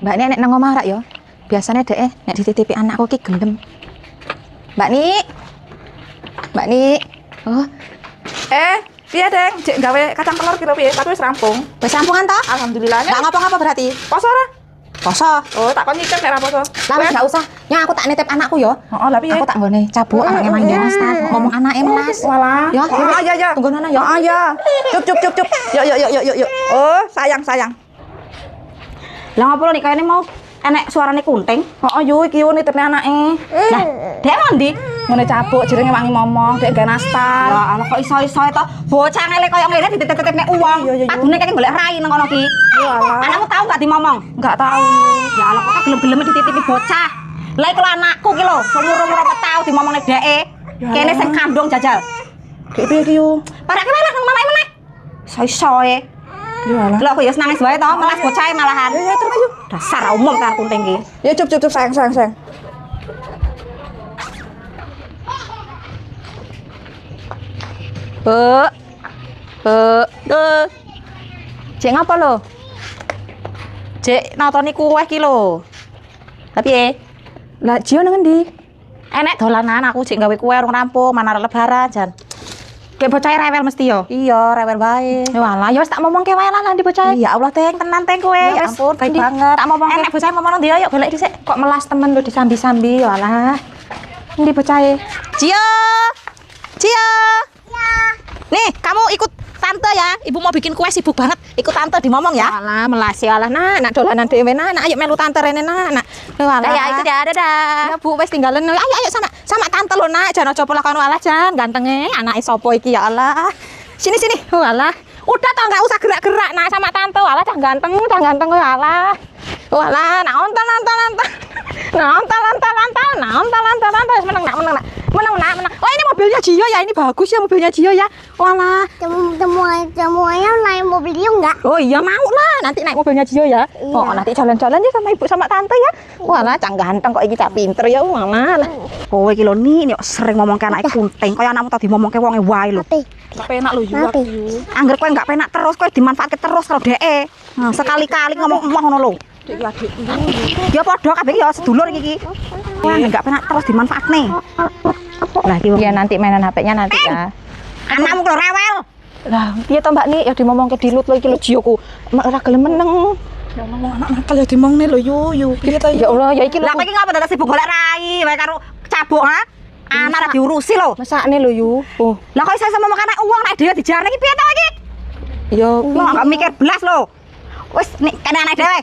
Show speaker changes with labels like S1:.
S1: Mbak Ni nek nang omah rak ya. Biasane dek nek dititipi anakku ki gendem. Mbak Ni. Mbak Ni. Oh.
S2: Piye, Deng? Cek gawe kacang telur kira piye? Tapi wis rampung.
S1: Wis rampungan to?
S2: Alhamdulillah.
S1: Enggak ngapa-ngapa berarti.
S2: Poso ora?
S1: Poso.
S2: Oh, tak kon nyicip nek ra poso.
S1: Lah wis enggak usah. Nyang aku tak nitip anakku ya.
S2: Heeh, lah piye?
S1: Aku tak nggone cabuk anake main ya, Ustaz. Ngomong anake melas.
S2: Walah.
S1: Ya,
S2: ya.
S1: Tunggu nana ya.
S2: Heeh, ya. Cup. Yuk. Oh, sayang.
S3: Lah ngopo nih kayane mau enek suarane kunting?
S2: Heeh, yo iki yo nitipne anake.
S3: Lah, dek mondi?
S2: Ngene cabuk jenenge wangi momong, dek gawe nastar.
S3: Ya Allah kok iso-iso to. Bocah ngele koyo ngene dititip-titipne uwong. Padune kaya golek rai nang kono ki.
S2: Ya Allah.
S3: Anakmu tahu gak dimomong?
S2: Enggak tahu.
S3: Ya Allah kok gelem-gelem dititipi bocah. Lah iku anakku ki lho, umur-umur apa tau dimomongne dheke. Kene sing kandung jajal.
S2: Dek piye ki yo?
S3: Parake malah nang mamake meneh. Iso-isoe.
S2: Ya Allah.
S3: Lho aku ya nangis wae to, melas bocahe malahan.
S2: Ya terus yuk.
S3: Dasar umum kan kunting ki.
S2: Ya cup sayang.
S1: Bu. Cek ngapa lo?
S3: Cek nonton iku kuwe ki lho. Lah piye?
S1: Lah Jio nang endi?
S3: Enek dolanan aku cek gawe kue urung rampung, mana arep lebaran jan. Kayak bocah rewel mesti yo.
S1: Iya, rewel bae.
S3: Walah, ya wis tak ngomongke wae lah nanti bocah.
S1: Ya Allah, Teng, tenan Teng kowe.
S3: Ya ampun, baik banget.
S1: Tak ngomongke.
S3: Enek bocah ngomong ndi yuk golek dhisik.
S1: Kok melas temen lo disambi-sambi, walah. Endi bocahe?
S3: Cio. Nih, kamu ikut tante ya. Ibu mau bikin kue sibuk banget. Ikut tante dimomong ya.
S1: Walah, melas ya Allah, nak dolanan dhewe nak, ayo melu tante rene nak. Walah.
S3: Ya ikut ya, dadah.
S1: Ya Bu, wis tinggalen. Ayo sama tante lo nak, jangan coba lakukan walah jan, gantenge anake sapa iki ya Allah. Sini. Walah. Udah toh enggak usah gerak-gerak nak sama tante. Walah cah ganteng walah. Walah, nonton. Menang. Oh, ini mobilnya Jio ya, ini bagus ya mobilnya Jio ya. Walah.
S4: Semuanya naik mobil dia enggak?
S1: Oh iya mau lah, nanti naik mobilnya Jio ya.
S4: Iya.
S1: Oh nanti jalan-jalan ya sama ibu sama tante ya. Walah, cang ganteng kok iki cak pinter ya walah.
S3: Kowe iki lho nih sering ngomong ke anake kunting. Kaya anakmu tadi ngomongke wonge wae lho.
S2: Gak penak lho yo aku yo.
S3: Angger kowe enggak penak terus kowe dimanfaatke terus karo dheke. Nah, sekali-kali ngomong emoh ngono lho.
S2: Dek adikku.
S3: Ya padha kabeh ya sedulur iki. Kowe enggak penak terus dimanfaatne.
S1: Lah iki ya nanti mainan HP-nya nanti ya.
S3: Anakmu kok rewel.
S1: Lah piye to Mbak Ni ya dimomongke dilut lho iki lho Jioku. Ora gelem meneng.
S2: Ya ngomong anak nakal ya dimongne lho yo. Piye to
S1: Ya Allah ya iki lho.
S3: Lah kowe iki ngapa dadak sibuk golek rai wae karo cabuk ha? Anak diurusi lho.
S1: Mesakne lho yu. Oh,
S3: Lah kok iso ngomong anak uang nek dhewe dijarne iki piye to iki?
S1: ya
S3: Lo enggak mikir belas lho. Wis nek kene anak dhewe.